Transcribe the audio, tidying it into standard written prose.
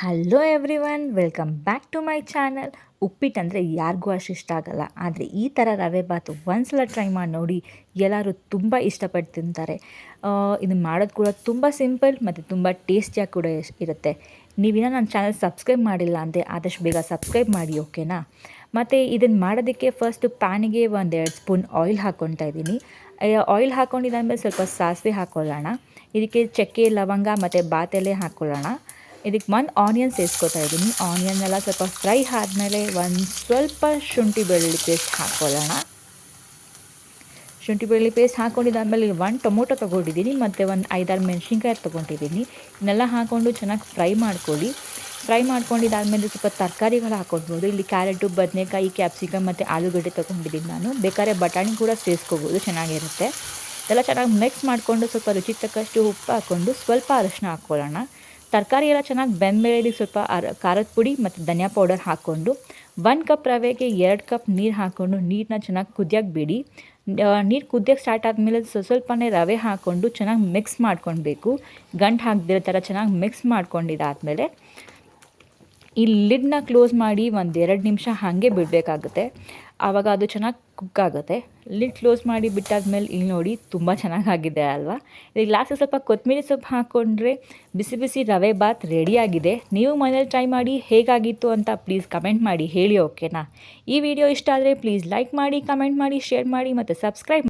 Hello everyone, welcome back to my channel. ಉಪ್ಪಿಟ್ಟಂದರೆ ಯಾರಿಗೂ ಅಷ್ಟು ಇಷ್ಟ ಆಗಲ್ಲ, ಆದರೆ ಈ ಥರ ರವೆ ಬಾತು ಒಂದ್ಸಲ ಟ್ರೈ ಮಾಡಿ ನೋಡಿ, ಎಲ್ಲರೂ ತುಂಬ ಇಷ್ಟಪಟ್ಟು ತಿಂತಾರೆ. ಇದನ್ನು ಮಾಡೋದು ಕೂಡ ತುಂಬ ಸಿಂಪಲ್ ಮತ್ತು ತುಂಬ ಟೇಸ್ಟಿಯಾಗಿ ಕೂಡ ಇರುತ್ತೆ. ನೀವಿನ್ನ ನನ್ನ ಚಾನಲ್ ಸಬ್ಸ್ಕ್ರೈಬ್ ಮಾಡಿಲ್ಲ ಅಂದರೆ ಆದಷ್ಟು ಬೇಗ ಸಬ್ಸ್ಕ್ರೈಬ್ ಮಾಡಿ, ಓಕೆನಾ. ಮತ್ತು ಇದನ್ನು ಮಾಡೋದಕ್ಕೆ ಫಸ್ಟು ಪ್ಯಾನಿಗೆ 1-2 ಸ್ಪೂನ್ ಆಯಿಲ್ ಹಾಕ್ಕೊಳ್ತಾ ಇದ್ದೀನಿ. ಆಯಿಲ್ ಹಾಕ್ಕೊಂಡಿದ್ದಾದಮೇಲೆ ಸ್ವಲ್ಪ ಸಾಸಿವೆ ಹಾಕ್ಕೊಳ್ಳೋಣ. ಇದಕ್ಕೆ ಚಕ್ಕೆ, ಲವಂಗ ಮತ್ತು ಬಾತೆಲೆ ಹಾಕ್ಕೊಳ್ಳೋಣ. ಇದಕ್ಕೆ 1 ಆನಿಯನ್ ಸೇರಿಸ್ಕೊತಾ ಇದ್ದೀನಿ. ಆನಿಯನ್ ಎಲ್ಲ ಸ್ವಲ್ಪ ಫ್ರೈ ಆದಮೇಲೆ ಸ್ವಲ್ಪ ಶುಂಠಿ ಬೆಳ್ಳುಳ್ಳಿ ಪೇಸ್ಟ್ ಹಾಕ್ಕೊಳ್ಳೋಣ. ಶುಂಠಿ ಬೆಳ್ಳುಳ್ಳಿ ಪೇಸ್ಟ್ ಹಾಕ್ಕೊಂಡಿದ್ದಾದಮೇಲೆ 1 ಟೊಮೊಟೊ ತೊಗೊಂಡಿದ್ದೀನಿ ಮತ್ತು 5-6 ಮೆಣಸಿನ್ಕಾಯಿ ತೊಗೊಂಡಿದ್ದೀನಿ. ಇದನ್ನೆಲ್ಲ ಹಾಕ್ಕೊಂಡು ಚೆನ್ನಾಗಿ ಫ್ರೈ ಮಾಡ್ಕೊಳ್ಳಿ. ಫ್ರೈ ಮಾಡ್ಕೊಂಡಿದ್ದಾದಮೇಲೆ ಸ್ವಲ್ಪ ತರಕಾರಿಗಳು ಹಾಕ್ಕೊಳ್ಬೋದು. ಇಲ್ಲಿ ಕ್ಯಾರೆಟು, ಬದನೆಕಾಯಿ, ಕ್ಯಾಪ್ಸಿಕಮ್ ಮತ್ತು ಆಲೂಗಡ್ಡೆ ತೊಗೊಂಡಿದ್ದೀನಿ ನಾನು. ಬೇಕಾದ್ರೆ ಬಟಾಣಿ ಕೂಡ ಸೇರಿಸ್ಕೋಬೋದು, ಚೆನ್ನಾಗಿರುತ್ತೆ. ಇದೆಲ್ಲ ಚೆನ್ನಾಗಿ ಮಿಕ್ಸ್ ಮಾಡಿಕೊಂಡು ಸ್ವಲ್ಪ ರುಚಿಗೆ ತಕ್ಕಷ್ಟು ಉಪ್ಪು ಹಾಕ್ಕೊಂಡು ಸ್ವಲ್ಪ ಅರಿಶಿನ ಹಾಕ್ಕೊಳ್ಳೋಣ. ತರಕಾರಿ ಎಲ್ಲ ಚೆನ್ನಾಗಿ ಬೆಂದಮೇಲೆ ಇದಕ್ಕೆ ಸ್ವಲ್ಪ ಖಾರದ ಪುಡಿ ಮತ್ತು ಧನಿಯಾ ಪೌಡರ್ ಹಾಕ್ಕೊಂಡು 1 ಕಪ್ ರವೆಗೆ 2 ಕಪ್ ನೀರು ಹಾಕ್ಕೊಂಡು ನೀರನ್ನ ಚೆನ್ನಾಗಿ ಕುದಿಯೋಕ್ಕೆ ಬಿಡಿ. ನೀರು ಕುದಿಯೋಕ್ಕೆ ಸ್ಟಾರ್ಟ್ ಆದಮೇಲೆ ಸ್ವಲ್ಪನೇ ರವೆ ಹಾಕ್ಕೊಂಡು ಚೆನ್ನಾಗಿ ಮಿಕ್ಸ್ ಮಾಡ್ಕೊಳ್ಬೇಕು. ಗಂಟು ಹಾಕದಿರೋ ಥರ ಚೆನ್ನಾಗಿ ಮಿಕ್ಸ್ ಮಾಡ್ಕೊಂಡಿದ್ದಾದಮೇಲೆ ಈ ಲಿಡ್ನ ಕ್ಲೋಸ್ ಮಾಡಿ 1-2 ನಿಮಿಷ ಹಾಗೆ ಬಿಡಬೇಕಾಗುತ್ತೆ. ಆವಾಗ ಅದು ಚೆನ್ನಾಗಿ ಕುಕ್ ಆಗುತ್ತೆ. ಲಿಡ್ ಕ್ಲೋಸ್ ಮಾಡಿ ಬಿಟ್ಟಾದ್ಮೇಲೆ ಇಲ್ಲಿ ನೋಡಿ ತುಂಬ ಚೆನ್ನಾಗಾಗಿದೆ ಅಲ್ವಾ. ಇದಕ್ಕೆ ಲಾಸ್ಟಿಗೆ ಸ್ವಲ್ಪ ಕೊತ್ತಂಬರಿ ಸೊಪ್ಪು ಹಾಕ್ಕೊಂಡ್ರೆ ಬಿಸಿ ಬಿಸಿ ರವೆ ಬಾತ್ ರೆಡಿಯಾಗಿದೆ. ನೀವು ಮನೇಲಿ ಟ್ರೈ ಮಾಡಿ ಹೇಗಾಗಿತ್ತು ಅಂತ ಪ್ಲೀಸ್ ಕಮೆಂಟ್ ಮಾಡಿ ಹೇಳಿ, ಓಕೆನಾ. ಈ ವಿಡಿಯೋ ಇಷ್ಟ ಆದರೆ ಪ್ಲೀಸ್ ಲೈಕ್ ಮಾಡಿ, ಕಮೆಂಟ್ ಮಾಡಿ, ಶೇರ್ ಮಾಡಿ ಮತ್ತು ಸಬ್ಸ್ಕ್ರೈಬ್